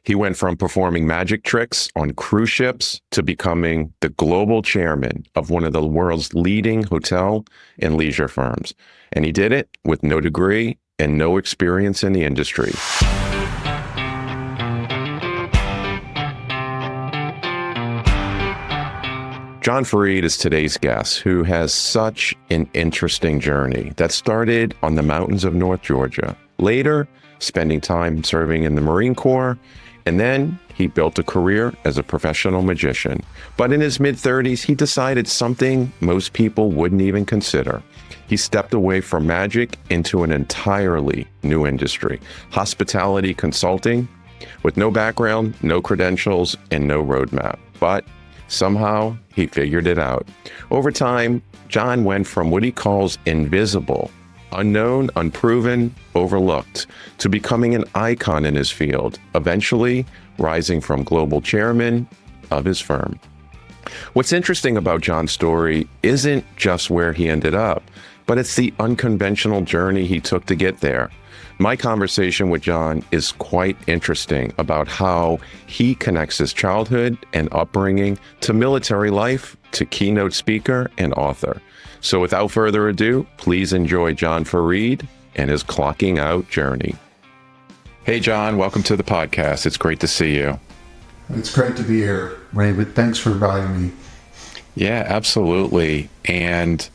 He went from performing magic tricks on cruise ships to becoming the global chairman of one of the world's leading hotel and leisure firms. And he did it with no degree and no experience in the industry. John Fareed is today's guest, who has such an interesting journey that started on the mountains of North Georgia, later spending time serving in the Marine Corps, and then he built a career as a professional magician. But in his mid-30s, he decided something most people wouldn't even consider. He stepped away from magic into an entirely new industry, hospitality consulting, with no background, no credentials, and no roadmap. But somehow he figured it out. Over time, John went from what he calls invisible, unknown, unproven, overlooked, to becoming an icon in his field, eventually rising from global chairman of his firm. What's interesting about John's story isn't just where he ended up, but it's the unconventional journey he took to get there. My conversation with John is quite interesting about how he connects his childhood and upbringing to military life, to keynote speaker and author. So without further ado, please enjoy John Fareed and his clocking out journey. Hey, John, welcome to the podcast. It's great to see you. It's great to be here, Ray, but thanks for inviting me. Yeah, absolutely. And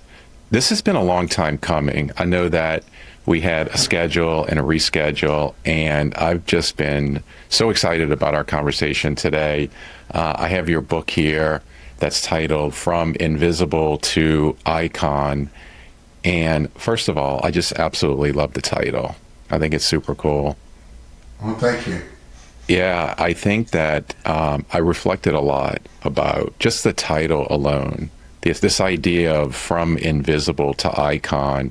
this has been a long time coming. I know that we had a schedule and a reschedule, and I've just been so excited about our conversation today. I have your book here that's titled From Invisible to Icon. And first of all, I just absolutely love the title. I think it's super cool. Well, thank you. Yeah, I think that I reflected a lot about just the title alone, this idea of from invisible to icon.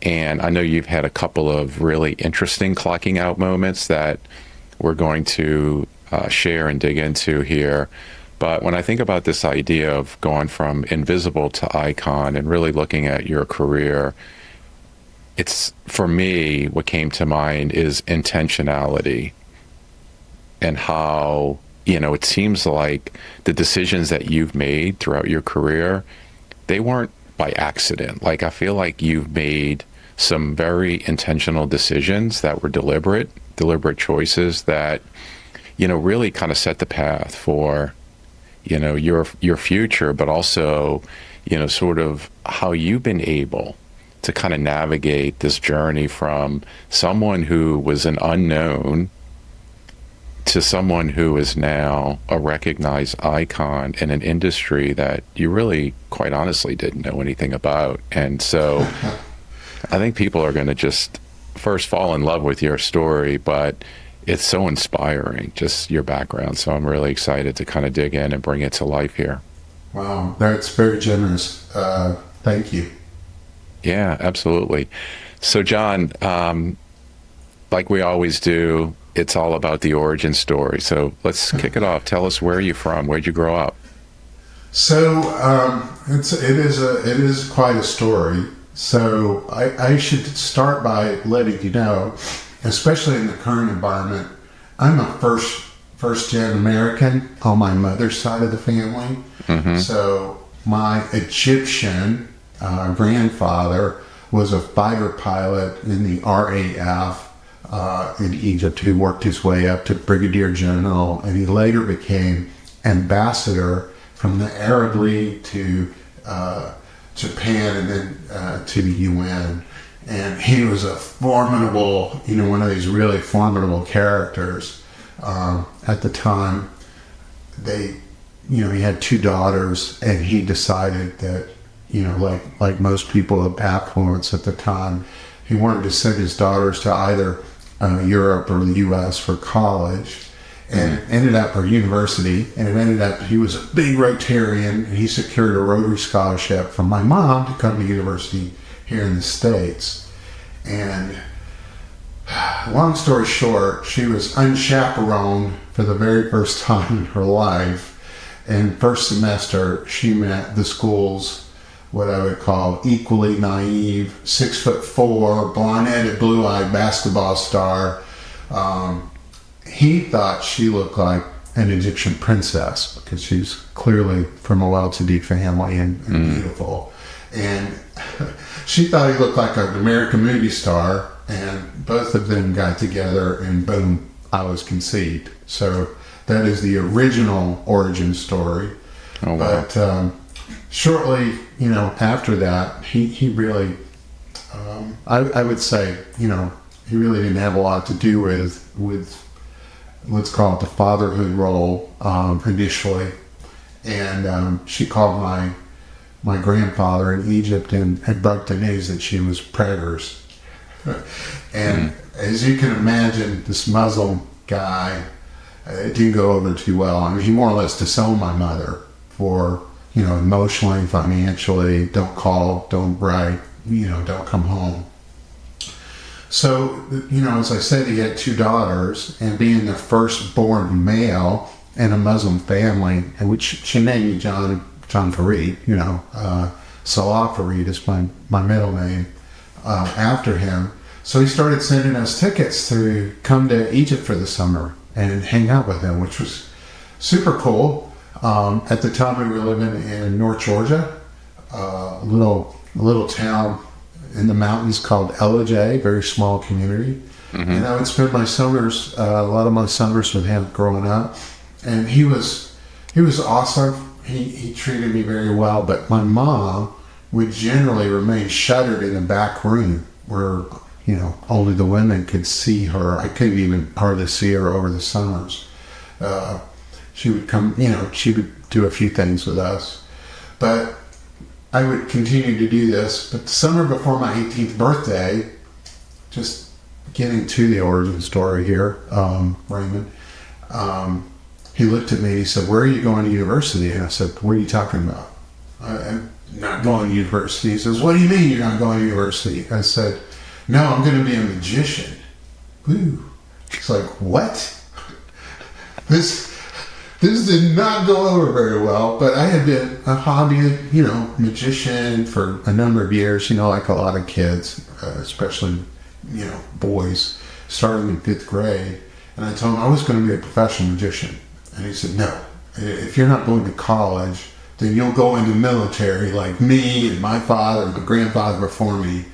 And I know you've had a couple of really interesting clocking out moments that we're going to share and dig into here. But when I think about this idea of going from invisible to icon and really looking at your career, it's, for me, what came to mind is intentionality and how, it seems like the decisions that you've made throughout your career, they weren't by accident. Like, I feel like you've made some very intentional decisions that were deliberate choices that, really kind of set the path for, your future, but also, sort of how you've been able to kind of navigate this journey from someone who was an unknown to someone who is now a recognized icon in an industry that you really, quite honestly, didn't know anything about. And so I think people are going to just first fall in love with your story, but it's so inspiring, just your background. So I'm really excited to kind of dig in and bring it to life here. Wow, that's very generous. Thank you. Yeah, absolutely. So John, like we always do, it's all about the origin story. So let's kick it off. Tell us, where are you from? Where'd you grow up? So it is quite a story. So I should start by letting you know, especially in the current environment, I'm a first-gen American on my mother's side of the family. Mm-hmm. So my Egyptian grandfather was a fighter pilot in the RAF in Egypt, who worked his way up to brigadier general, and he later became ambassador from the Arab League to Japan and then to the UN. And he was a formidable, one of these really formidable characters. At the time, he had 2 daughters, and he decided that, like most people of affluence at the time, he wanted to send his daughters to either Europe or the US for college, and ended up for university. And it ended up, he was a big Rotarian, and he secured a Rotary scholarship from my mom to come to university here in the States. And long story short, she was unchaperoned for the very first time in her life. And first semester, she met the school's, what I would call, equally naive, 6'4", blonde-headed, blue-eyed basketball star. he thought she looked like an Egyptian princess because she's clearly from a well-to-do family and beautiful. And she thought he looked like an American movie star, and both of them got together and boom, I was conceived. So that is the original origin story. Oh, wow. But shortly, after that, he really, I would say, he really didn't have a lot to do with let's call it the fatherhood role initially. And she called my grandfather in Egypt and had broke the news that she was preggers. And as you can imagine, this Muslim guy, it didn't go over too well. I mean, he more or less disowned my mother for, emotionally, financially, don't call, don't write, don't come home. So, as I said, he had 2 daughters, and being the firstborn male in a Muslim family, in which she named me John Farid, Salah Farid is my middle name, after him. So he started sending us tickets to come to Egypt for the summer and hang out with him, which was super cool. At the time we were living in North Georgia, a little town in the mountains called Ellijay, very small community. And I would spend my summers, a lot of my summers with him growing up. And he was awesome. He treated me very well, but my mom would generally remain shuttered in the back room where, only the women could see her. I couldn't even hardly see her over the summers. She would come, she would do a few things with us. But I would continue to do this. But the summer before my 18th birthday, just getting to the origin story here, Raymond, he looked at me, he said, "Where are you going to university?" And I said, "What are you talking about?" "I'm not going to university." He says, "What do you mean you're not going to university?" I said, "No, I'm going to be a magician." Woo. It's like, what? This did not go over very well, but I had been a hobby, magician for a number of years, like a lot of kids, especially, boys, starting in 5th grade. And I told him I was going to be a professional magician. And he said, "No, if you're not going to college, then you'll go into the military like me and my father and my grandfather before me."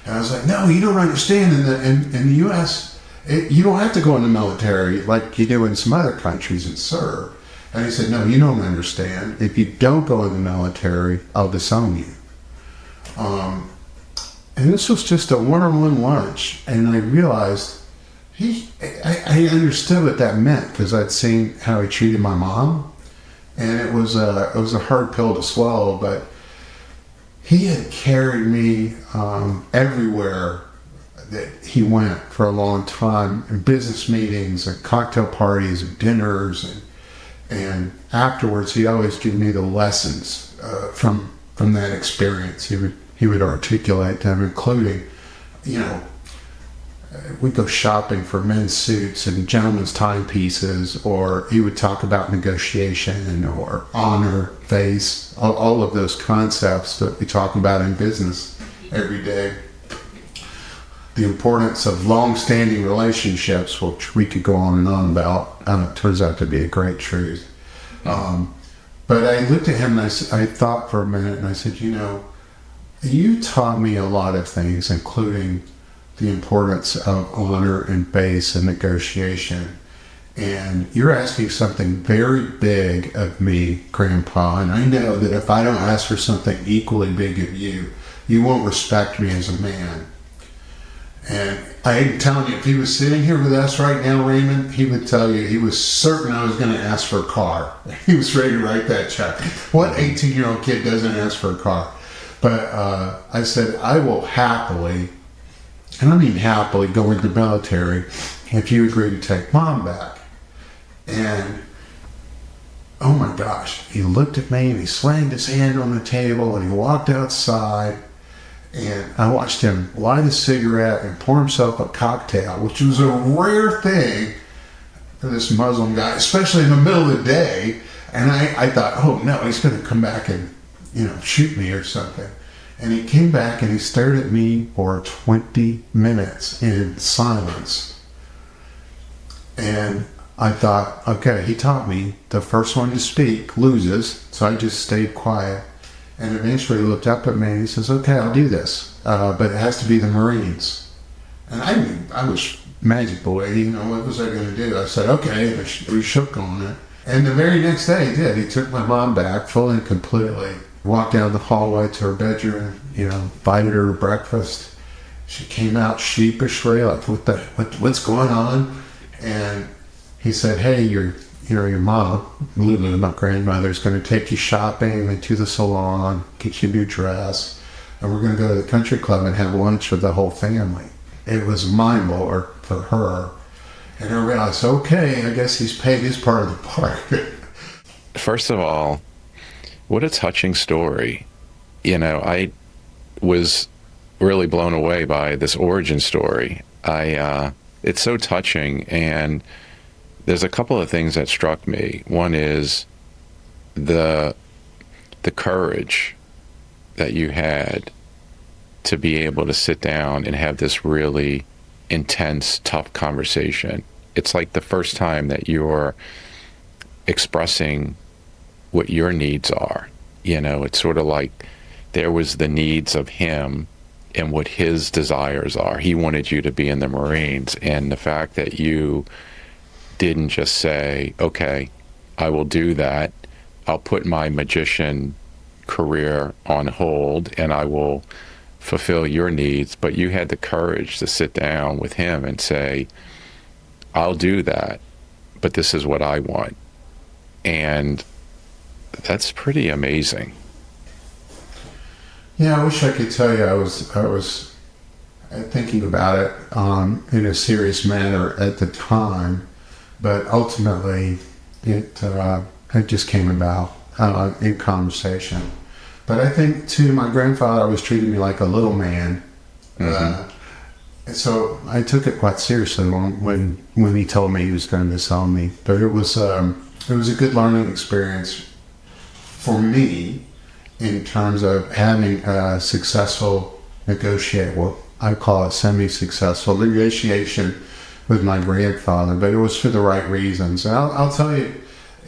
And I was like, "No, you don't understand. In the U.S., you don't have to go in the military like you do in some other countries and serve." And he said, "No, you don't understand. If you don't go in the military, I'll disown you." And this was just a one-on-one lunch, and I realized I understood what that meant because I'd seen how he treated my mom, and it was a hard pill to swallow. But he had carried me everywhere that he went for a long time, in business meetings, and cocktail parties, and dinners, and afterwards he always gave me the lessons from that experience. He would articulate them, including, we'd go shopping for men's suits and gentlemen's timepieces, or he would talk about negotiation or honor, face, all of those concepts that we talk about in business every day. The importance of long-standing relationships, which we could go on and on about, and it turns out to be a great truth. But I looked at him and I thought for a minute, and I said, you taught me a lot of things, including the importance of honor and base and negotiation. And you're asking something very big of me, Grandpa, and I know that if I don't ask for something equally big of you, you won't respect me as a man. And I'm telling you, if he was sitting here with us right now, Raymond, he would tell you he was certain I was going to ask for a car. He was ready to write that check. What 18-year-old kid doesn't ask for a car? But I said, I will happily, and I mean happily, go into the military if you agree to take Mom back. And oh my gosh, he looked at me and he slammed his hand on the table and he walked outside, and I watched him light a cigarette and pour himself a cocktail, which was a rare thing for this Muslim guy, especially in the middle of the day. And I thought, oh no, he's going to come back and shoot me or something. And he came back and he stared at me for 20 minutes in silence. And I thought, okay, he taught me the first one to speak loses, so I just stayed quiet. And eventually he looked up at me and he says, okay, I'll do this, but it has to be the Marines. And I was magic boy, what was I going to do? I said, okay, we shook on it. And the very next day he did. He took my mom back fully and completely, walked down the hallway to her bedroom, invited her to breakfast. She came out sheepishly, like, what's going on? And he said, hey, your mom, Lulu, my grandmother, is going to take you shopping and to the salon, get you a new dress, and we're going to go to the country club and have lunch with the whole family. It was a mind blower for her. And I realized, okay, I guess he's paid his part of the park. First of all, what a touching story. I was really blown away by this origin story. It's so touching, and there's a couple of things that struck me. One is the courage that you had to be able to sit down and have this really intense, tough conversation. It's like the first time that you're expressing what your needs are. It's sort of like there was the needs of him and what his desires are. He wanted you to be in the Marines, and the fact that you didn't just say, okay, I will do that. I'll put my magician career on hold and I will fulfill your needs. But you had the courage to sit down with him and say, I'll do that, but this is what I want. And that's pretty amazing. Yeah, I wish I could tell you I was thinking about it in a serious manner at the time, but ultimately it just came about in conversation. But I think too, my grandfather always treated me like a little man, and so I took it quite seriously when he told me he was going to disown me. But it was a good learning experience for me, in terms of having a successful I call it semi-successful negotiation with my grandfather, but it was for the right reasons. And I'll tell you,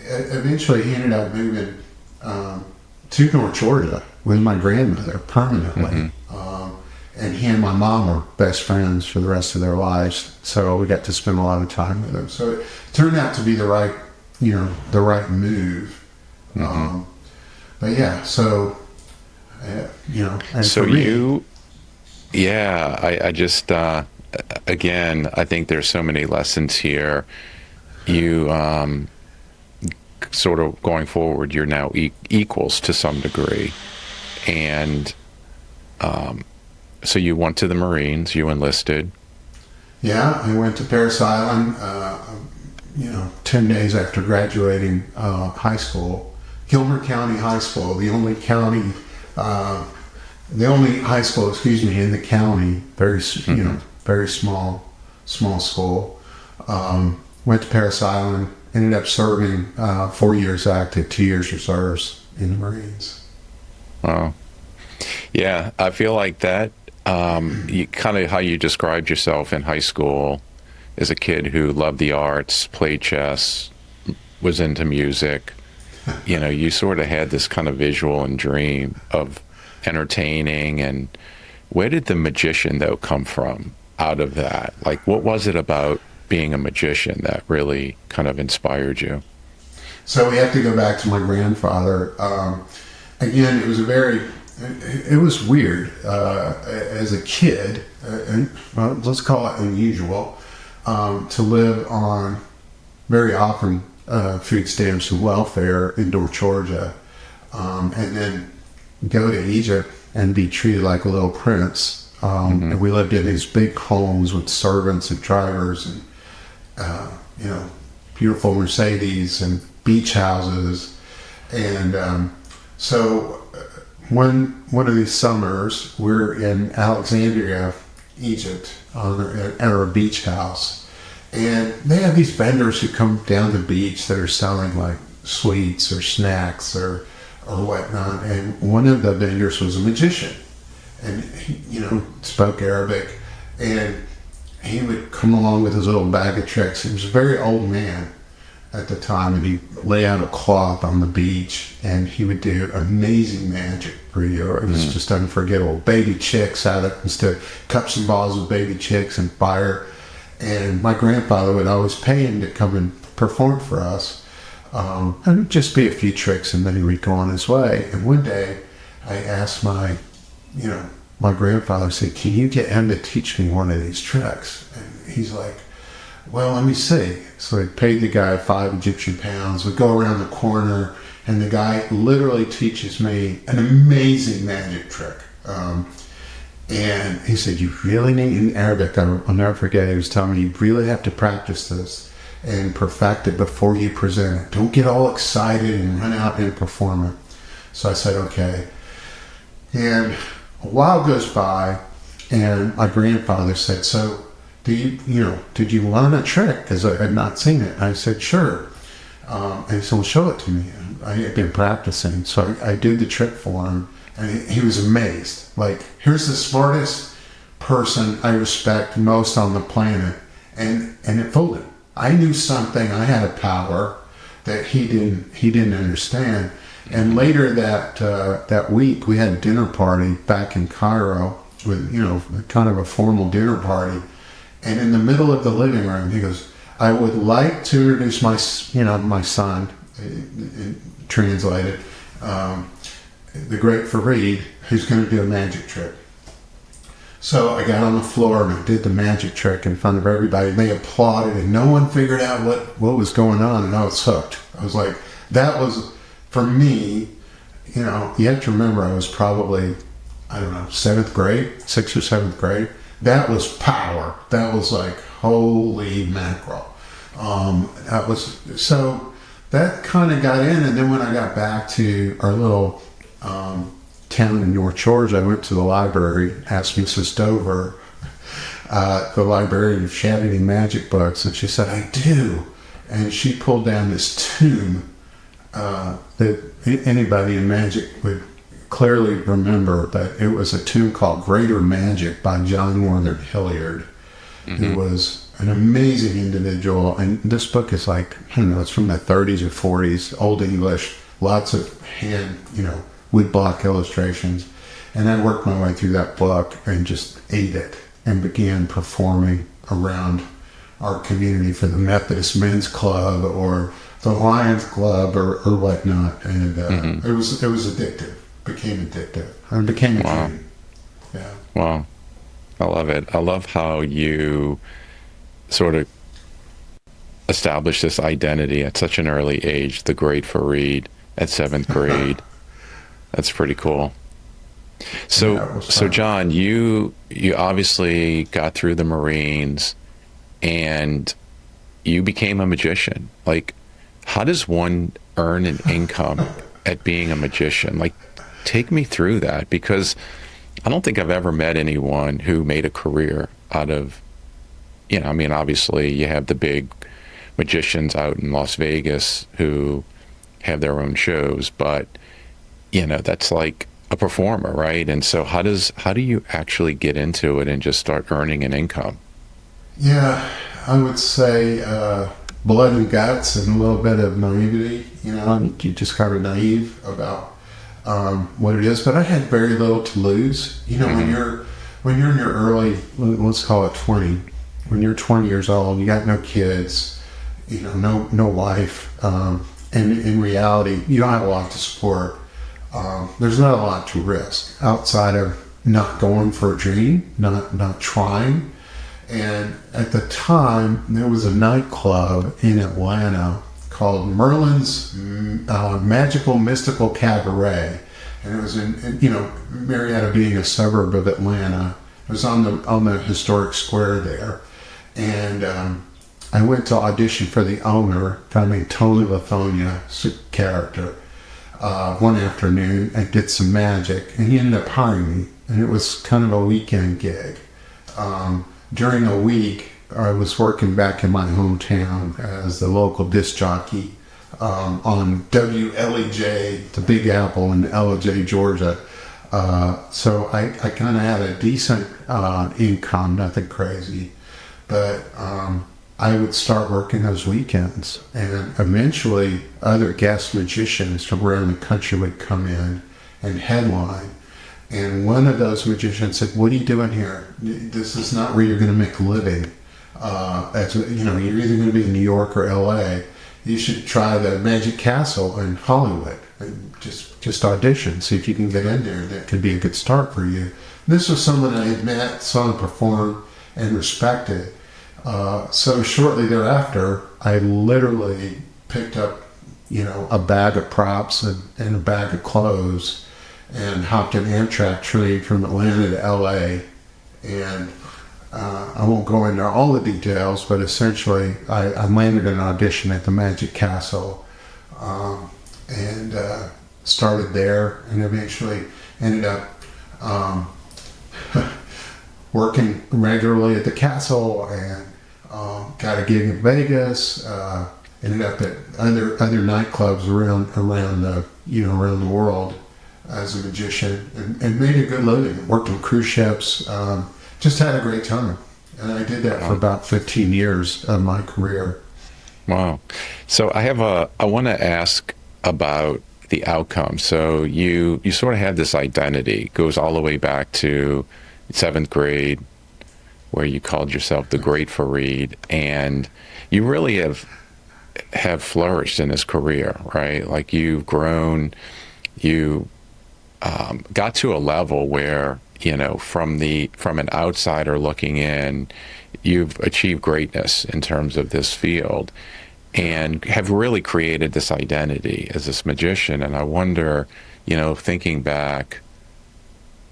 eventually he ended up moving to North Georgia with my grandmother permanently. And he and my mom were best friends for the rest of their lives, so we got to spend a lot of time with them. So it turned out to be the right move. But yeah, so, and So for me, I just, again, I think there's so many lessons here. You, sort of going forward, you're now equals to some degree. And so you went to the Marines, you enlisted. Yeah, I went to Parris Island, 10 days after graduating high school. Gilmer County High School, the only high school, in the county. Very small school. Went to Parris Island. Ended up serving 4 years active, 2 years reserves in the Marines. Wow. Yeah, I feel like that. You kind of how you described yourself in high school as a kid who loved the arts, played chess, was into music. You sort of had this kind of visual and dream of entertaining. And where did the magician, though, come from out of that? Like, what was it about being a magician that really kind of inspired you? So we have to go back to my grandfather. Again, it was weird as a kid, let's call it unusual, to live on very often food stamps and welfare in North Georgia, and then go to Egypt and be treated like a little prince. And we lived in these big homes with servants and drivers and beautiful Mercedes and beach houses. And so one of these summers, we're in Alexandria, Egypt, at our beach house. And they have these vendors who come down the beach that are selling like sweets or snacks or whatnot. And one of the vendors was a magician, and he, spoke Arabic. And he would come along with his little bag of tricks. He was a very old man at the time, and he'd lay out a cloth on the beach, and he would do amazing magic for you. It was just unforgettable. Baby chicks out of, instead of cups and balls with baby chicks and fire. And my grandfather would always pay him to come and perform for us. And it would just be a few tricks, and then he would go on his way. And one day, I asked my grandfather, I said, can you get him to teach me one of these tricks? And he's like, well, let me see. So I paid the guy 5 Egyptian pounds. We go around the corner, and the guy literally teaches me an amazing magic trick. And he said, you really need, in Arabic, I'll never forget, he was telling me, you really have to practice this and perfect it before you present it. Don't get all excited and run out and perform it. So I said, okay. And a while goes by, and my grandfather said, so did you learn a trick? Because I had not seen it. I said, sure. And he said, well, show it to me. I had been practicing. So I did the trick for him, and he was amazed. Like, here's the smartest person I respect most on the planet, and it fooled him. I knew something. I had a power that he didn't understand. And later that week, we had a dinner party back in Cairo with, kind of a formal dinner party. And in the middle of the living room, he goes, I would like to introduce my son, translated, the great Fareed, who's going to do a magic trick. So I got on the floor and I did the magic trick in front of everybody. They applauded, and no one figured out what was going on, and I was hooked. I was like, that was, for me, you have to remember I was probably, 6th or 7th grade. That was power. That was like, holy mackerel. So that kind of got in, and then when I got back to our little town in North Shores, I went to the library, asked Mrs. Dover, the librarian, if she had any magic books, and she said, I do. And she pulled down this tome that anybody in magic would clearly remember, that it was a tome called Greater Magic by John Northern Hilliard, who was an amazing individual. And this book is like, it's from the 30s or 40s, Old English, lots of hand, woodblock illustrations. And I worked my way through that book and just ate it and began performing around our community for the Methodist Men's Club or the Lions Club or whatnot. And it was addictive, became addictive. And it became a dream. Yeah. Wow. I love it. I love how you sort of established this identity at such an early age, the great Fareed at 7th grade. That's pretty cool. So John, you obviously got through the Marines and you became a magician. Like, how does one earn an income at being a magician? Like, take me through that, because I don't think I've ever met anyone who made a career out of, obviously you have the big magicians out in Las Vegas who have their own shows, but that's like a performer, right? And so how do you actually get into it and just start earning an income? Yeah, I would say blood and guts and a little bit of naivety. You just kind of naive about what it is. But I had very little to lose. When you're in your early, let's call it 20, when you're 20 years old, you got no kids, no wife, and in reality, you don't have a lot to support. There's not a lot to risk outside of not going for a dream, not trying. And at the time, there was a nightclub in Atlanta called Merlin's Magical Mystical Cabaret, and it was in Marietta being a suburb of Atlanta. It was on the historic square there, and I went to audition for the owner, a guy named Tony LaFonia character. One afternoon, I did some magic, and he ended up hiring me, and it was kind of a weekend gig. During a week, I was working back in my hometown as the local disc jockey on WLEJ, the Big Apple in LJ, Georgia. So I kind of had a decent income, nothing crazy. but I would start working those weekends, and eventually other guest magicians from around the country would come in and headline. And one of those magicians said, "What are you doing here? This is not where you're going to make a living. You're either going to be in New York or L.A. You should try the Magic Castle in Hollywood and just audition, see if you can get in there. That could be a good start for you." This was someone I had met, saw him perform, and respected. So shortly thereafter, I literally picked up, a bag of props and a bag of clothes, and hopped an Amtrak train from Atlanta to LA. And I won't go into all the details, but essentially I landed an audition at the Magic Castle, and started there, and eventually ended up working regularly at the castle, and got a gig in Vegas. Ended up at other nightclubs around the world as a magician, and made a good living. Worked on cruise ships. Just had a great time, and I did that for about 15 years of my career. Wow. So I want to ask about the outcome. So you sort of had this identity, goes all the way back to 7th grade, where you called yourself the Great Fareed, and you really have flourished in this career, right? Like, you've grown, you got to a level where, from an outsider looking in, you've achieved greatness in terms of this field, and have really created this identity as this magician. And I wonder, thinking back,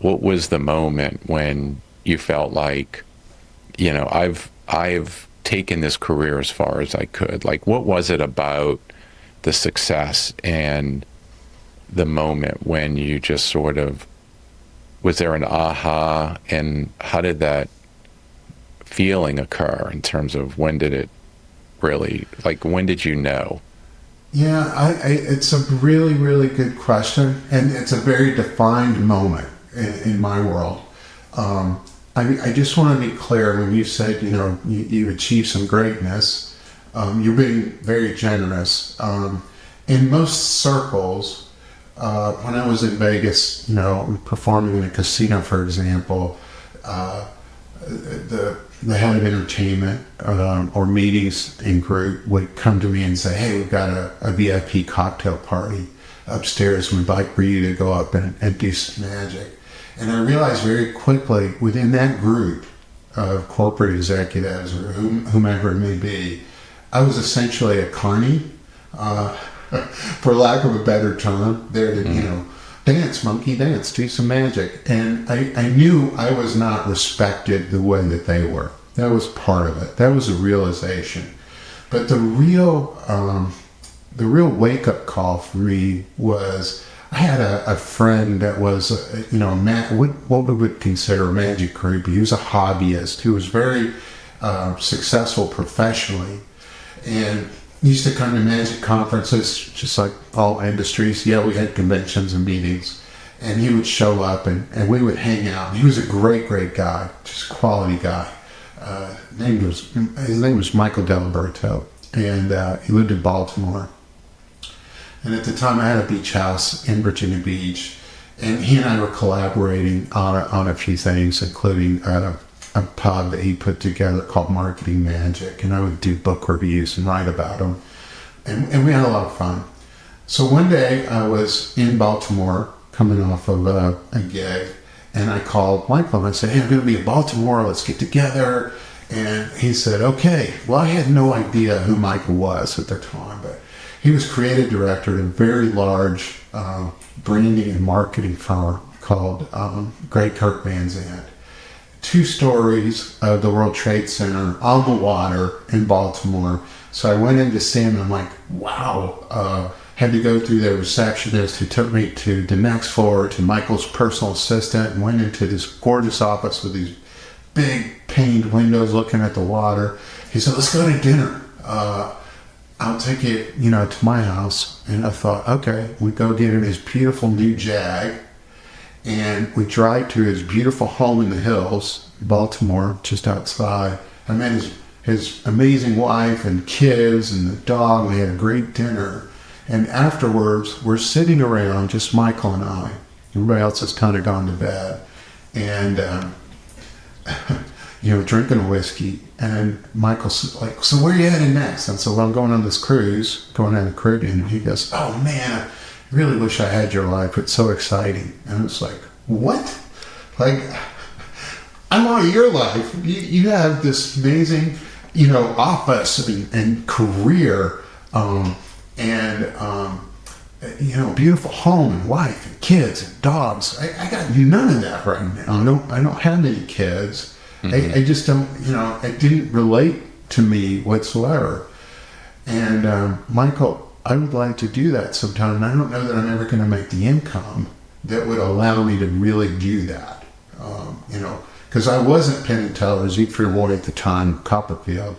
what was the moment when you felt like, I've taken this career as far as I could? Like, what was it about the success and the moment when you just sort of, was there an aha, and how did that feeling occur in terms of when did it really, like, when did you know? Yeah, it's a really, really good question, and it's a very defined moment in my world. I just want to be clear, when you said, you achieved some greatness, you're being very generous. In most circles, when I was in Vegas, performing in a casino, for example, the head of entertainment or meetings in group would come to me and say, "Hey, we've got a VIP cocktail party upstairs. We'd like for you to go up and do some magic." And I realized very quickly, within that group of corporate executives or whomever it may be, I was essentially a carny, for lack of a better term, there to, dance, monkey, dance, do some magic. And I knew I was not respected the way that they were. That was part of it. That was a realization. But the real wake-up call for me was, I had a friend that was, what we would consider a magic group. He was a hobbyist who was very successful professionally, and he used to come to magic conferences, just like all industries. Yeah, we had conventions and meetings, and he would show up, and we would hang out. He was a great, great guy, just a quality guy. His name was Michael Delaberto, and he lived in Baltimore. And at the time, I had a beach house in Virginia Beach, and he and I were collaborating on a few things, including a pub that he put together called Marketing Magic, and I would do book reviews and write about them, and we had a lot of fun. So one day, I was in Baltimore, coming off of a gig, and I called Michael and I said, "Hey, I'm going to be in Baltimore, let's get together." And he said, "Okay." Well, I had no idea who Michael was at the time, but he was creative director at a very large branding and marketing firm called Grey Kirk Van Zandt. 2 stories of the World Trade Center on the water in Baltimore. So I went in to see him, and I'm like, wow. Had to go through the receptionist, who took me to the next floor to Michael's personal assistant, and went into this gorgeous office with these big paned windows looking at the water. He said, "Let's go to dinner. I'll take you, to my house." And I thought, okay, we go get in his beautiful new Jag, and we drive to his beautiful home in the hills, Baltimore, just outside, I met his amazing wife and kids and the dog. We had a great dinner. And afterwards, we're sitting around, just Michael and I. Everybody else has kind of gone to bed. And, drinking whiskey. And Michael's like, so where are you heading next? And so, well, I'm going on this cruise, going down the Caribbean. And he goes, oh, man, I really wish I had your life. It's so exciting. And it's like, what? Like, I want your life. You have this amazing, office and career, beautiful home and wife and kids and dogs. I got none of that right now. I don't have any kids. Mm-hmm. I just don't, it didn't relate to me whatsoever. And Michael, I would like to do that sometime. And I don't know that I'm ever going to make the income that would allow me to really do that. Because I wasn't Penn and Teller, Siegfried Roy at the time, Copperfield.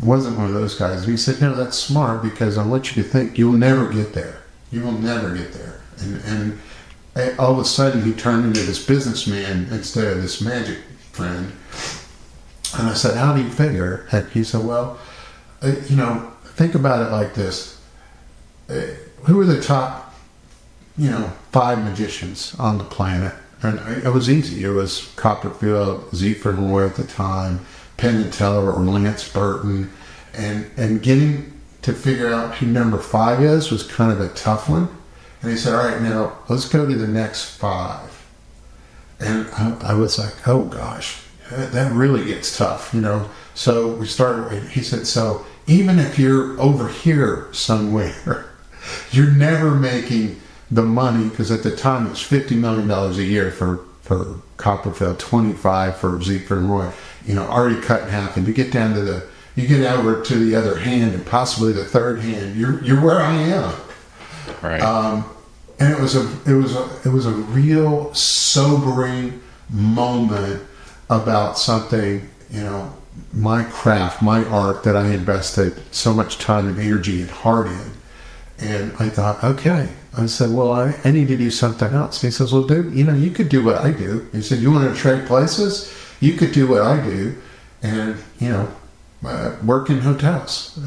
Wasn't one of those guys. And he said, no, that's smart because I want you to think you will never get there. You will never get there. And all of a sudden he turned into this businessman instead of this magic friend. And I said, how do you figure? And he said, well, think about it like this. Who are the top, 5 magicians on the planet? And it was easy. It was Copperfield, Siegfried Roy at the time, Penn and Teller, or Lance Burton. And getting to figure out who number 5 is was kind of a tough one. And he said, all right, now let's go to the next 5. And I was like, oh gosh, that really gets tough, So we started, he said, so even if you're over here somewhere, you're never making the money, because at the time it was $50 million a year for Copperfield, 25 for Siegfried Roy, already cut in half. And you get over to the other hand and possibly the third hand, you're where I am. Right. And it was a real sobering moment about something, my craft, my art that I invested so much time and energy and heart in. And I thought, okay. I said, well, I need to do something else. And he says, well, dude, you could do what I do. He said, you want to trade places? You could do what I do and, work in hotels,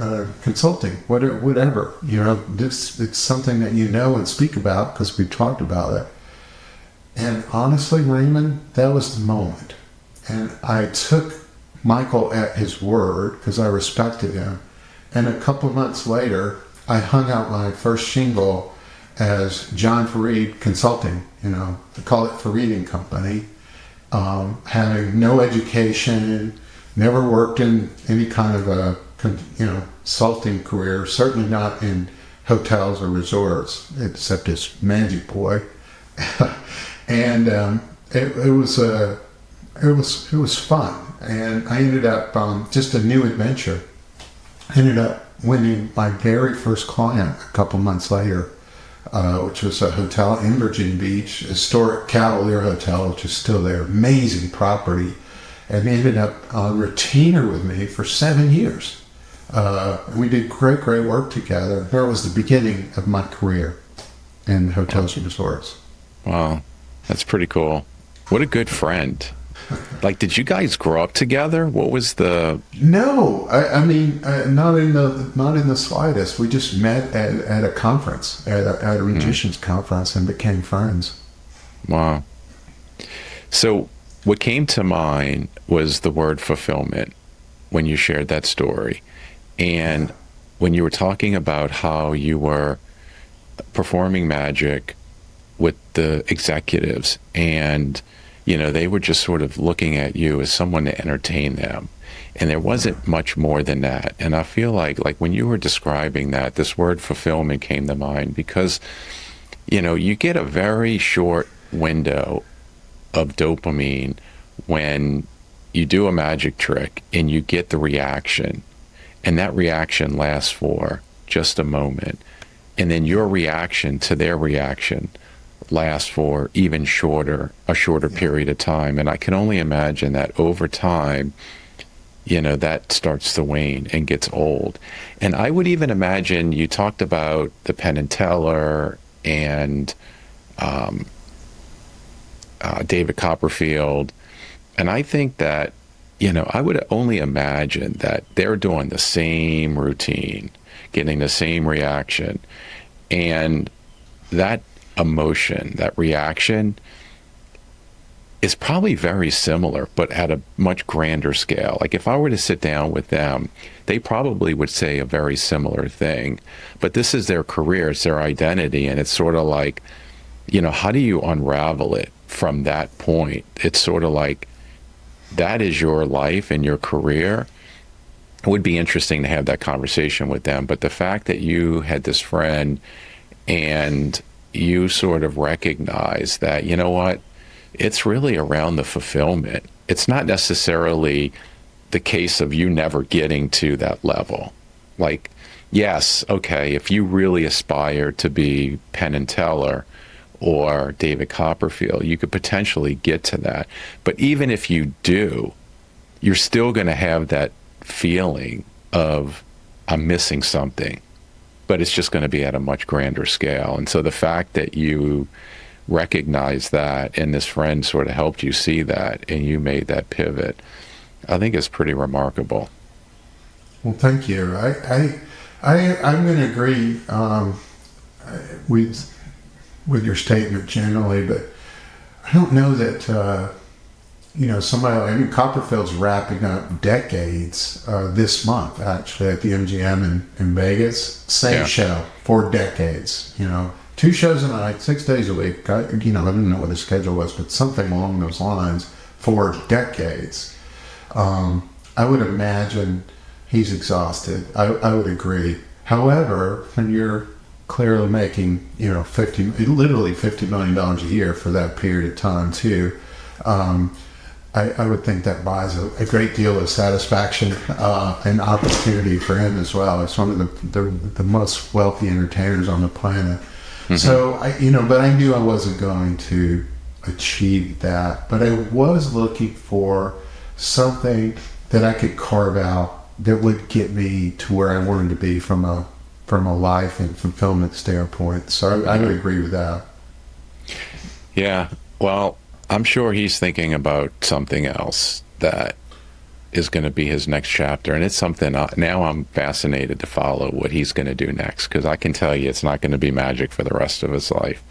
consulting, whatever. It's something that and speak about because we talked about it. And honestly, Raymond, that was the moment. And I took Michael at his word because I respected him. And a couple months later, I hung out my first shingle as John Fareed Consulting, they call it Fareed & Company, having no education, never worked in any kind of a, consulting career, certainly not in hotels or resorts, except as Magic Boy. And it was fun. And I ended up just a new adventure. I ended up winning my very first client a couple months later, which was a hotel in Virginia Beach, historic Cavalier Hotel, which is still there, amazing property. And they ended up on retainer with me for 7 years. We did great work together. That was the beginning of my career in hotels and resorts. Wow, that's pretty cool. What a good friend. Like, did you guys grow up together? What was the... No, I mean, not in the slightest. We just met at a conference, at a magician's conference, and became friends. Wow. So what came to mind was the word fulfillment when you shared that story. And when you were talking about how you were performing magic with the executives and they were just sort of looking at you as someone to entertain them. And there wasn't much more than that. And I feel like when you were describing that, this word fulfillment came to mind because, you get a very short window of dopamine when you do a magic trick and you get the reaction. And that reaction lasts for just a moment. And then your reaction to their reaction last for even a shorter period of time. And I can only imagine that over time, that starts to wane and gets old. And I would even imagine you talked about the Penn and Teller and David Copperfield. And I think that, I would only imagine that they're doing the same routine, getting the same reaction. And that emotion, that reaction is probably very similar, but at a much grander scale. Like if I were to sit down with them, they probably would say a very similar thing. But this is their career, it's their identity. And it's sort of like, how do you unravel it from that point? It's sort of like that is your life and your career. It would be interesting to have that conversation with them. But the fact that you had this friend and you sort of recognize that, you know what, it's really around the fulfillment. It's not necessarily the case of you never getting to that level. Like, yes, okay, if you really aspire to be Penn and Teller or David Copperfield, you could potentially get to that. But even if you do, you're still going to have that feeling of, I'm missing something. But it's just going to be at a much grander scale. And so the fact that you recognize that and this friend sort of helped you see that and you made that pivot, I think is pretty remarkable. Well, thank you. I'm going to agree with your statement generally, but I don't know that Copperfield's wrapping up Decades this month, actually, at the MGM in Vegas. Same show, 4 decades. 2 shows a night, 6 days a week. I didn't know what his schedule was, but something along those lines. 4 decades. I would imagine he's exhausted. I would agree. However, when you're clearly making literally $50 million a year for that period of time too. I would think that buys a great deal of satisfaction and opportunity for him as well. It's one of the most wealthy entertainers on the planet. Mm-hmm. So but I knew I wasn't going to achieve that. But I was looking for something that I could carve out that would get me to where I wanted to be from a life and fulfillment standpoint. So I would agree with that. Yeah. Well, I'm sure he's thinking about something else that is going to be his next chapter. And it's something now I'm fascinated to follow what he's going to do next, because I can tell you it's not going to be magic for the rest of his life.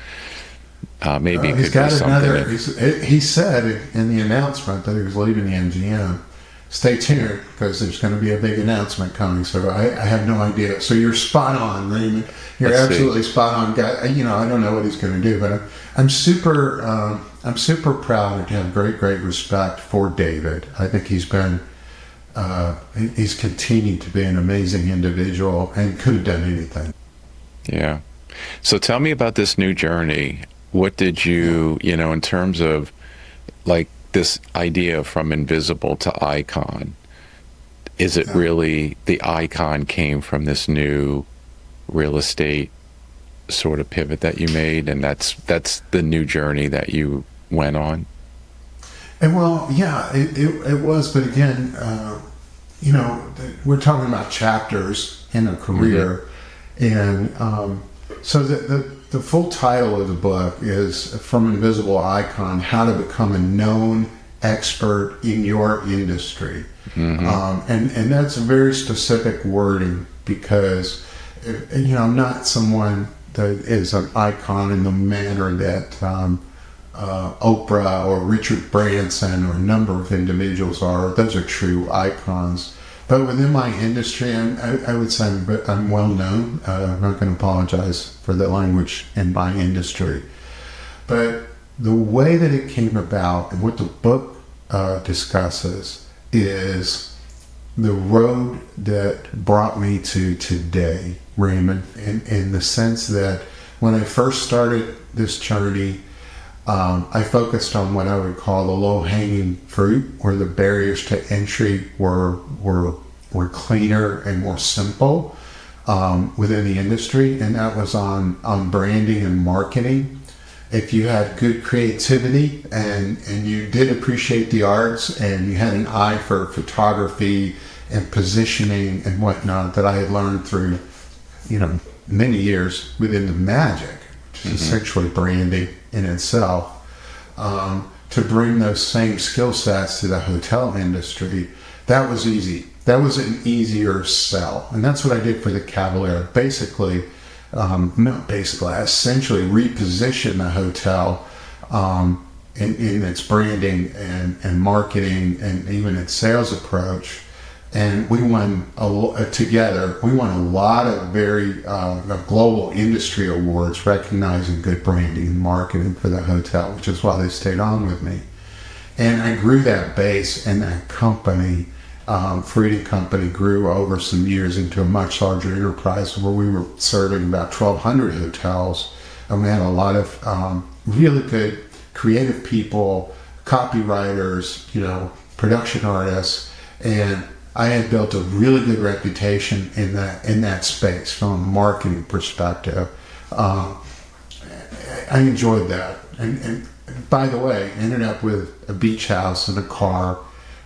Maybe it could be something. He said in the announcement that he was leaving the MGM, stay tuned because there's going to be a big announcement coming. So I have no idea. So you're spot on, Raymond. You're absolutely spot on, guy. I don't know what he's going to do, but I'm super proud and have great respect for David. I think he's continued to be an amazing individual and could have done anything. Yeah. So tell me about this new journey. What did you, in terms of like this idea from invisible to icon, is it really the icon came from this new real estate sort of pivot that you made, and that's the new journey that you went on? And well, yeah, it was, but again, we're talking about chapters in a career, mm-hmm. And so the full title of the book is From Invisible Icon: How to Become a Known Expert in Your Industry. Mm-hmm. And that's a very specific wording because, I'm not someone that is an icon in the manner that Oprah or Richard Branson or a number of individuals are. Those are true icons. But within my industry, I would say I'm well known. I'm not going to apologize for the language in my industry. But the way that it came about and what the book discusses is the road that brought me to today, Raymond, in the sense that when I first started this journey, I focused on what I would call the low-hanging fruit, where the barriers to entry were cleaner and more simple within the industry, and that was on branding and marketing. If you had good creativity and you did appreciate the arts and you had an eye for photography and positioning and whatnot that I had learned through, many years within the magic, which is essentially branding in itself. to bring those same skill sets to the hotel industry, that was easy. That was an easier sell. And that's what I did for the Cavalier. Basically, I essentially repositioned the hotel in its branding and marketing and even its sales approach. And we won together. We won a lot of very global industry awards recognizing good branding and marketing for the hotel, which is why they stayed on with me. And I grew that base, and that company, Fruity Company, grew over some years into a much larger enterprise where we were serving about 1,200 hotels, and we had a lot of really good creative people, copywriters, production artists, and I had built a really good reputation in that space from a marketing perspective. I enjoyed that, and by the way, ended up with a beach house and a car,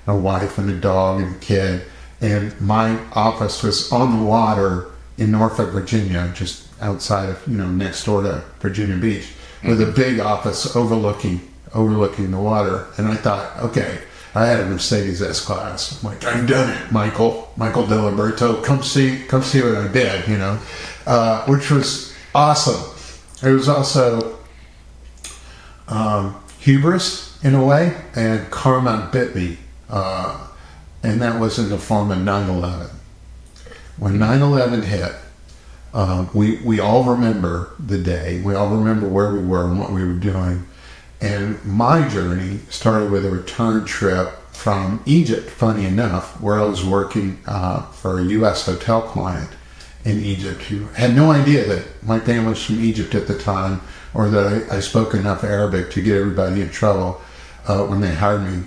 a wife and a dog and a kid, and my office was on the water in Norfolk, Virginia, just outside of next door to Virginia Beach, with a big office overlooking the water. And I thought, okay. I had a Mercedes S-Class. I'm like, I've done it, Michael Diliberto. Come see what I did, which was awesome. It was also hubris in a way, and karma bit me, and that was in the form of 9/11. When 9/11 hit, we all remember the day. We all remember where we were and what we were doing. And my journey started with a return trip from Egypt, funny enough, where I was working for a U.S. hotel client in Egypt who had no idea that my family was from Egypt at the time, or that I spoke enough Arabic to get everybody in trouble when they hired me.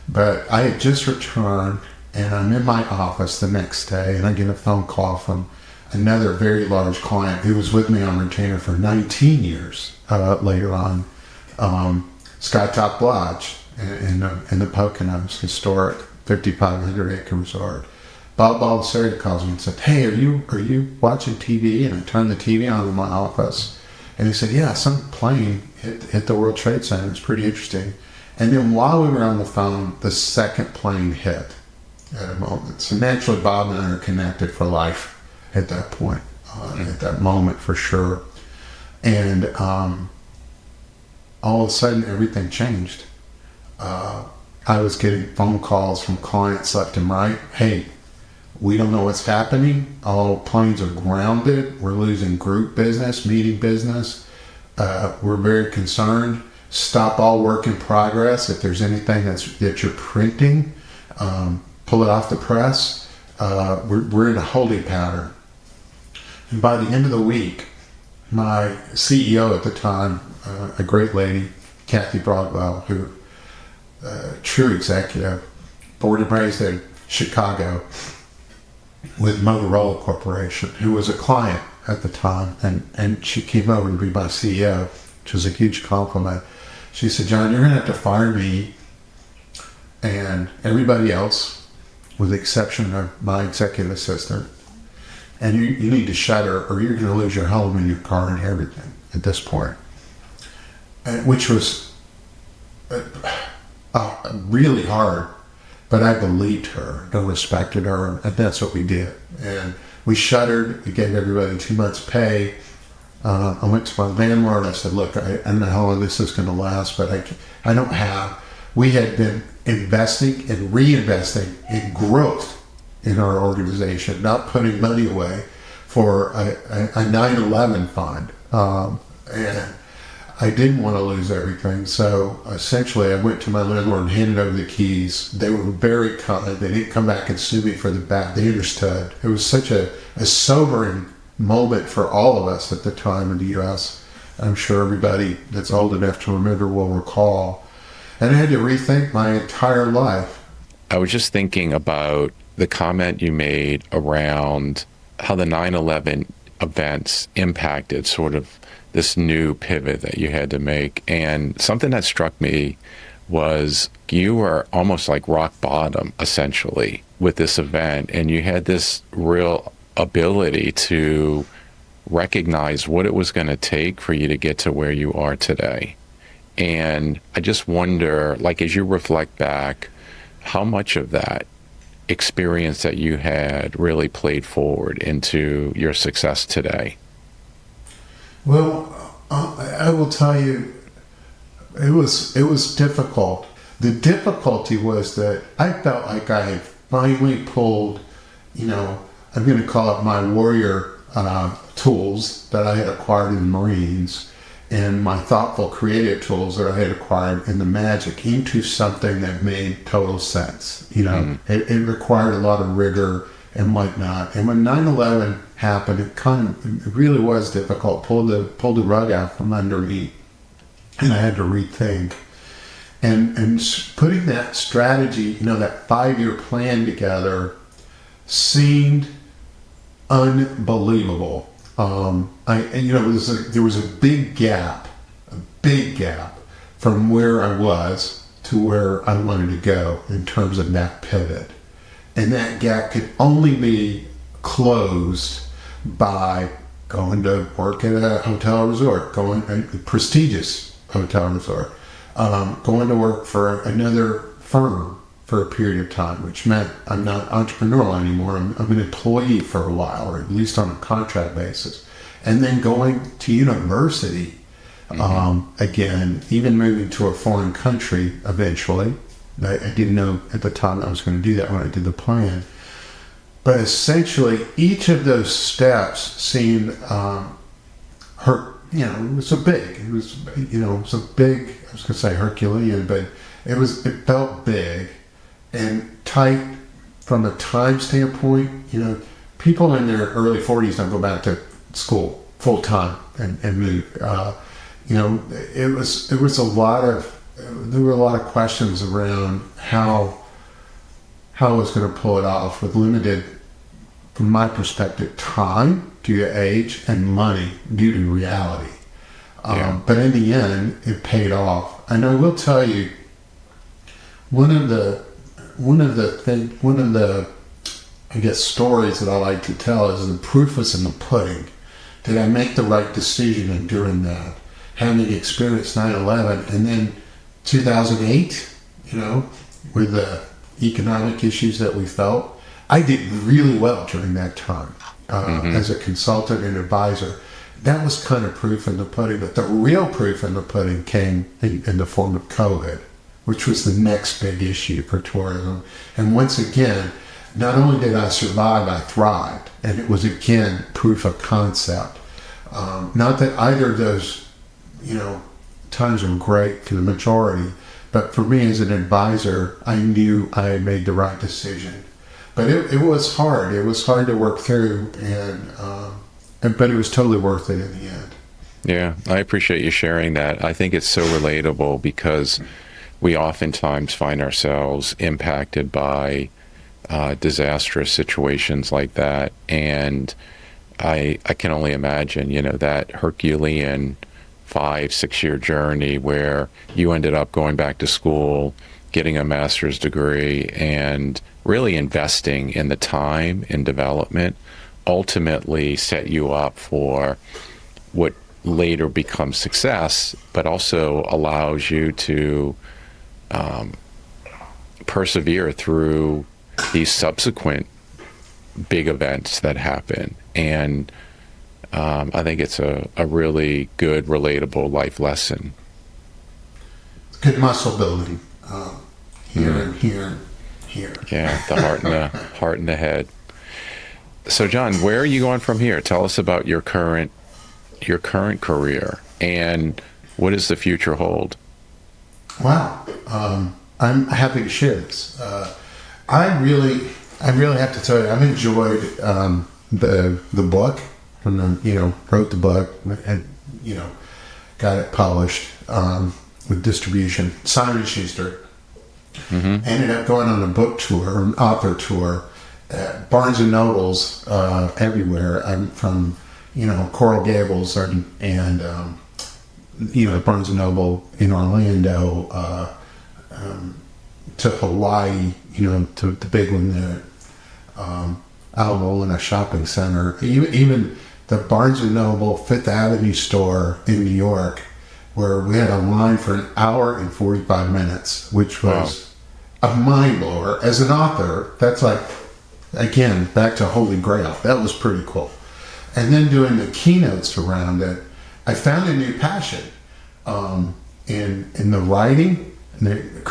But I had just returned, and I'm in my office the next day, and I get a phone call from another very large client who was with me on retainer for 19 years later on. Skytop Lodge in the Poconos, historic 5,500 acre resort. Bob Baldessari calls me and said, "Hey, are you watching TV?" And I turned the TV on in my office, and he said, "Yeah, some plane hit the World Trade Center. It's pretty interesting." And then while we were on the phone, the second plane hit at a moment. So naturally, Bob and I are connected for life at that point, at that moment for sure. And all of a sudden, everything changed. I was getting phone calls from clients left and right. "Hey, we don't know what's happening. All planes are grounded. We're losing group business, meeting business. We're very concerned. Stop all work in progress. If there's anything that you're printing, pull it off the press. We're in a holding pattern." And by the end of the week, my CEO at the time, a great lady, Kathy Broadwell, who true executive, born and raised in Chicago with Motorola Corporation, who was a client at the time, and she came over to be my CEO, which was a huge compliment. She said, "John, you're going to have to fire me and everybody else, with the exception of my executive assistant, and you need to shutter, or you're going to lose your home and your car and everything at this point." Which was really hard, but I believed her, I respected her, and that's what we did. And we shuttered. We gave everybody 2 months' pay. I went to my landlord. I said, "Look, I don't know how long this is going to last, but I don't have." We had been investing and reinvesting in growth in our organization, not putting money away for a 9/11 fund. And I didn't want to lose everything, so essentially I went to my landlord and handed over the keys. They were very kind. They didn't come back and sue me for the back. They understood. It was such a sobering moment for all of us at the time in the U.S. I'm sure everybody that's old enough to remember will recall. And I had to rethink my entire life. I was just thinking about the comment you made around how the 9/11 events impacted sort of this new pivot that you had to make. And something that struck me was you were almost like rock bottom, essentially, with this event. And you had this real ability to recognize what it was going to take for you to get to where you are today. And I just wonder, like, as you reflect back, how much of that experience that you had really played forward into your success today? Well, I will tell you, it was difficult. The difficulty was that I felt like I had finally pulled, I'm going to call it my warrior tools that I had acquired in the Marines and my thoughtful creative tools that I had acquired in the Magic into something that made total sense. It required a lot of rigor and whatnot. And when 9/11 happened, it really was difficult. Pulled the rug out from under me, and I had to rethink. And putting that strategy, that 5-year plan together, seemed unbelievable. There was a big gap from where I was to where I wanted to go in terms of that pivot. And that gap could only be closed by going to work at a hotel resort, going a prestigious hotel resort, going to work for another firm for a period of time, which meant I'm not entrepreneurial anymore. I'm an employee for a while, or at least on a contract basis. And then going to university, again, even moving to a foreign country eventually. I didn't know at the time I was going to do that when I did the plan. But essentially, each of those steps seemed it was so big. It was, a big, I was going to say Herculean, but it felt big and tight from a time standpoint. People in their early 40s don't go back to school full time and move. There were a lot of questions around how I was going to pull it off with limited, from my perspective, time due to age and money due to reality. But in the end, it paid off. And I will tell you, one of the I guess stories that I like to tell is the proof was in the pudding. Did I make the right decision during that? Having experienced 9/11 and then 2008, with the economic issues that we felt, I did really well during that time as a consultant and advisor. That was kind of proof in the pudding, but the real proof in the pudding came in the form of COVID, which was the next big issue for tourism. And once again, not only did I survive, I thrived. And it was, again, proof of concept. Not that either of those, times were great for the majority, but for me as an advisor, I knew I had made the right decision. But it was hard. It was hard to work through, but it was totally worth it in the end. Yeah, I appreciate you sharing that. I think it's so relatable because we oftentimes find ourselves impacted by disastrous situations like that. And I can only imagine, that Herculean 5-6 year journey where you ended up going back to school, getting a master's degree, and really investing in the time and development ultimately set you up for what later becomes success, but also allows you to persevere through these subsequent big events that happen. And I think it's a really good, relatable life lesson. Good muscle building here and here and here. Yeah, the heart and the head. So, John, where are you going from here? Tell us about your current career and what does the future hold? Wow, I'm happy to share this. I really have to tell you, I've enjoyed the book, and wrote the book and got it published with distribution. Simon & Schuster. Ended up going on a book tour, an author tour, at Barnes and Nobles everywhere. I'm from Coral Gables and Barnes and Noble in Orlando, to Hawaii, to the big one there, Alamo Shopping Center, even the Barnes and Noble Fifth Avenue store in New York. where we had a line for an hour and 45 minutes, which was a mind blower. As an author, that's like, again, back to Holy Grail. That was pretty cool. And then doing the keynotes around it, I found a new passion in the writing and the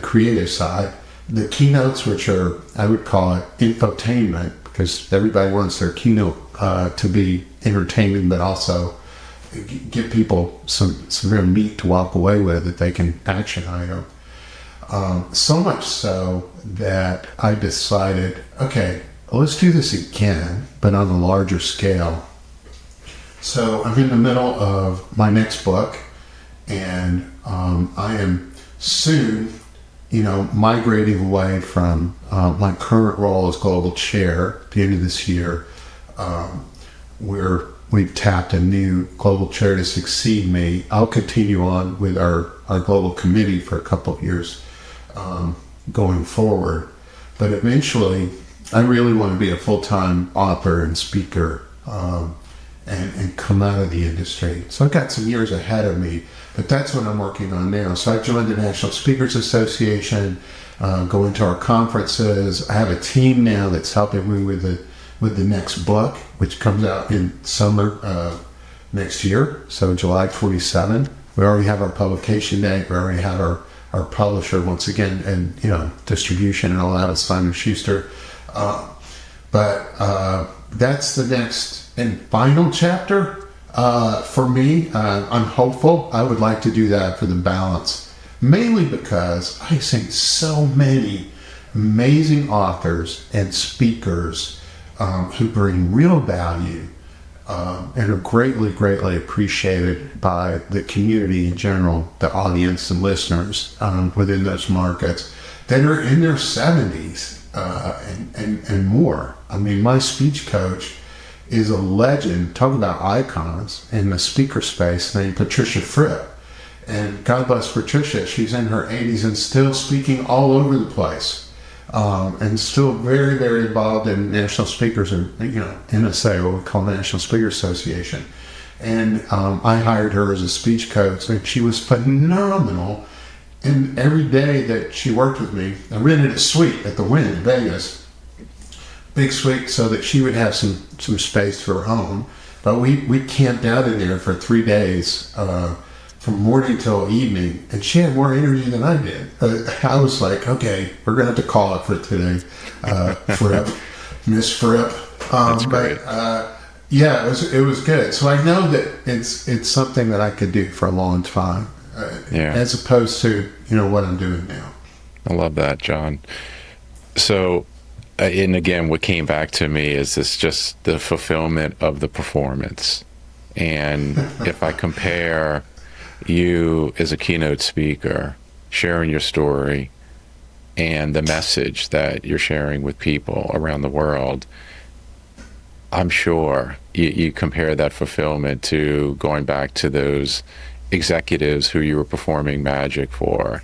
creative side. The keynotes, which are, I would call it infotainment, because everybody wants their keynote to be entertaining, but also give people some real meat to walk away with that they can action item. So much so that I decided, okay, let's do this again, but on a larger scale. So I'm in the middle of my next book, and I am soon, migrating away from my current role as global chair at the end of this year. We've tapped a new global chair to succeed me. I'll continue on with our global committee for a couple of years going forward. But eventually, I really want to be a full-time author and speaker and come out of the industry. So I've got some years ahead of me, but that's what I'm working on now. So I've joined the National Speakers Association, going to our conferences. I have a team now that's helping me with the next book, which comes out in summer next year, so July 27. We already have our publication date. We already have our publisher once again, and distribution and all that is Simon Schuster. But that's the next and final chapter for me. I'm hopeful. I would like to do that for the balance, mainly because I think so many amazing authors and speakers who bring real value and are greatly, greatly appreciated by the community in general, the audience and listeners within those markets that are in their 70s and more. I mean, my speech coach is a legend. Talk about icons in the speaker space named Patricia Fripp. And God bless Patricia, she's in her 80s and still speaking all over the place. And still very, very involved in national speakers and, NSA, what we call the National Speakers Association. And I hired her as a speech coach, and she was phenomenal. And every day that she worked with me, I rented a suite at the Wynn in Vegas, big suite, so that she would have some space for her home. But we camped out in there for 3 days, from morning till evening, and she had more energy than I did. I was like, okay, we're gonna have to call it for today, Fripp, Miss Fripp. That's great. Yeah, it was good. So I know that it's something that I could do for a long time, as opposed to what I'm doing now. I love that, John. So, and again, what came back to me is this just the fulfillment of the performance. And if I compare you as a keynote speaker, sharing your story and the message that you're sharing with people around the world, I'm sure you compare that fulfillment to going back to those executives who you were performing magic for.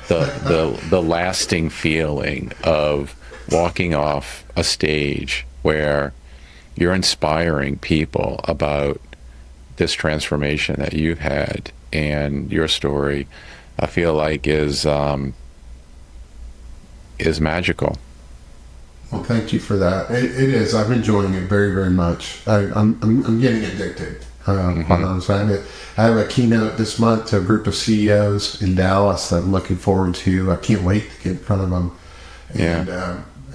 The lasting feeling of walking off a stage where you're inspiring people about this transformation that you've had, and your story, I feel like is magical. Well, thank you for that. It is. I'm enjoying it very, very much. I'm getting addicted. Quite honestly, I have a keynote this month to a group of CEOs in Dallas that I'm looking forward to. I can't wait to get in front of them, and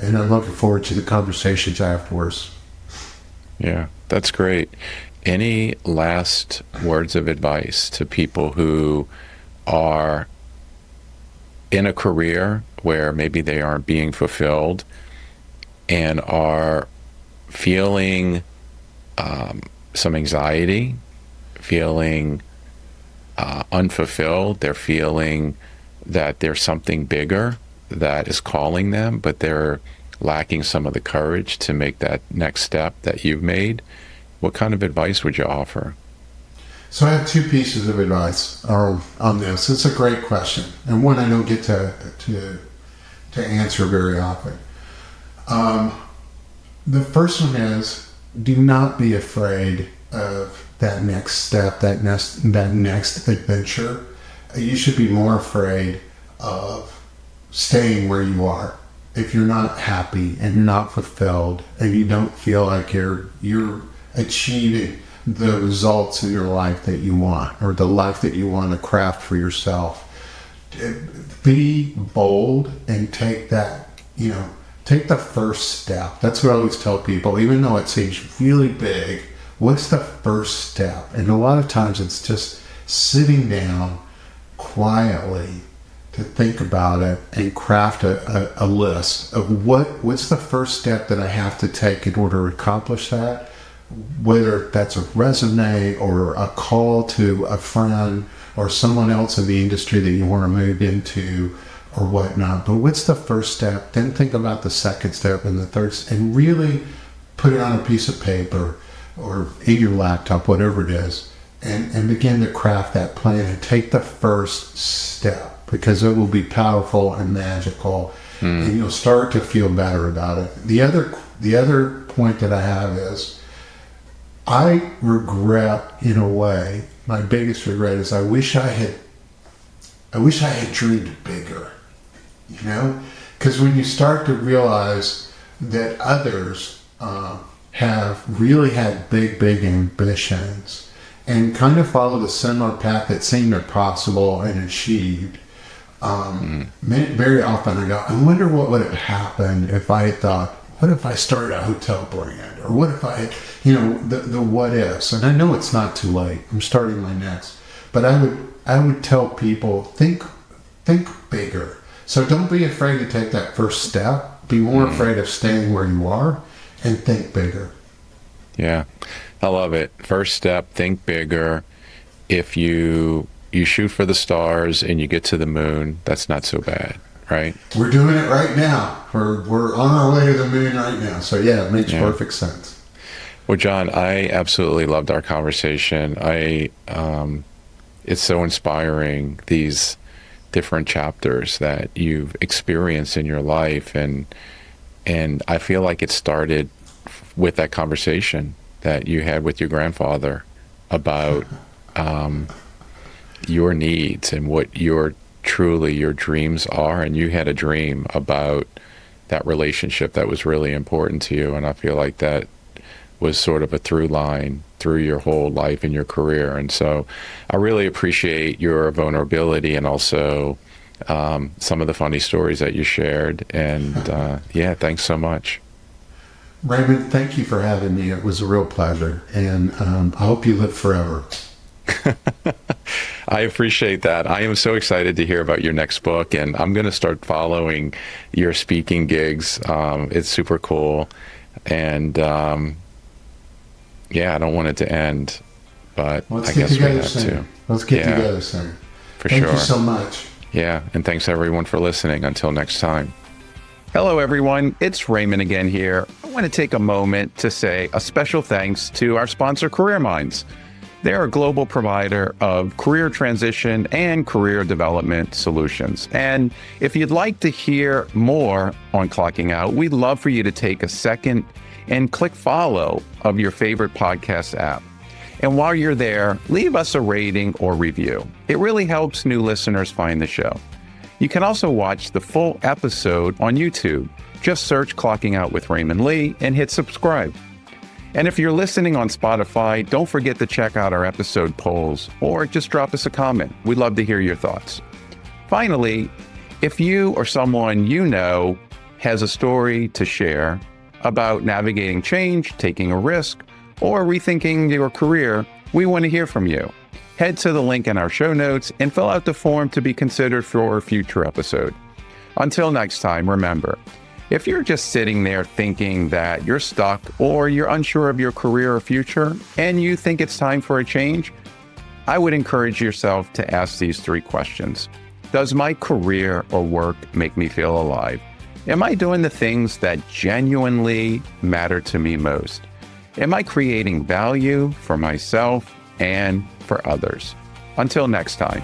I'm looking forward to the conversations afterwards. Yeah, that's great. Any last words of advice to people who are in a career where maybe they aren't being fulfilled and are feeling some anxiety, feeling unfulfilled? They're feeling that there's something bigger that is calling them, but they're lacking some of the courage to make that next step that you've made. What kind of advice would you offer? So I have two pieces of advice on this. It's a great question, and one I don't get to answer very often. The first one is, do not be afraid of that next step, that next adventure, you should be more afraid of staying where you are. If you're not happy and you're not fulfilled and you don't feel like you're achieving the results in your life that you want, or the life that you want to craft for yourself, be bold and take the first step. That's what I always tell people, even though it seems really big, what's the first step? And a lot of times it's just sitting down quietly to think about it and craft a list of what's the first step that I have to take in order to accomplish that, whether that's a resume or a call to a friend or someone else in the industry that you want to move into or whatnot. But what's the first step? Then think about the second step and the third, and really put it on a piece of paper or in your laptop, whatever it is, and begin to craft that plan and take the first step, because it will be powerful and magical, and you'll start to feel better about it. The other point that I have is, I regret, in a way, my biggest regret is I wish I had dreamed bigger, because when you start to realize that others have really had big ambitions and kind of followed a similar path that seemed impossible and achieved, very often I go, I wonder what would have happened if I had thought, what if I started a hotel brand? Or what if I had, the what ifs? And I know it's not too late. I'm starting my next. But I would tell people, think bigger. So don't be afraid to take that first step. Be more afraid of staying where you are, and think bigger. Yeah, I love it. First step, think bigger. If you shoot for the stars and you get to the moon, that's not so bad, right? We're doing it right now. We're on our way to the moon right now. So yeah, it makes perfect sense. Well, John, I absolutely loved our conversation. It's so inspiring, these different chapters that you've experienced in your life, and I feel like it started with that conversation that you had with your grandfather about your needs and what your dreams are, and you had a dream about that relationship that was really important to you, and I feel like that was sort of a through line through your whole life and your career. And so I really appreciate your vulnerability and also some of the funny stories that you shared, and thanks so much. Raymond, thank you for having me. It was a real pleasure, and I hope you live forever. I appreciate that. I am so excited to hear about your next book, and I'm going to start following your speaking gigs. It's super cool, and I don't want it to end, but I guess we have to. Let's get together soon. For sure. Thank you so much. Yeah, and thanks everyone for listening. Until next time. Hello everyone, it's Raymond again here. I want to take a moment to say a special thanks to our sponsor, Career Minds. They're a global provider of career transition and career development solutions. And if you'd like to hear more on Clocking Out, we'd love for you to take a second and click follow of your favorite podcast app. And while you're there, leave us a rating or review. It really helps new listeners find the show. You can also watch the full episode on YouTube. Just search Clocking Out with Raymond Lee and hit subscribe. And if you're listening on Spotify, don't forget to check out our episode polls or just drop us a comment. We'd love to hear your thoughts. Finally, if you or someone you know has a story to share about navigating change, taking a risk, or rethinking your career, we want to hear from you. Head to the link in our show notes and fill out the form to be considered for a future episode. Until next time, remember, if you're just sitting there thinking that you're stuck or you're unsure of your career or future and you think it's time for a change, I would encourage yourself to ask these 3 questions. Does my career or work make me feel alive? Am I doing the things that genuinely matter to me most? Am I creating value for myself and for others? Until next time.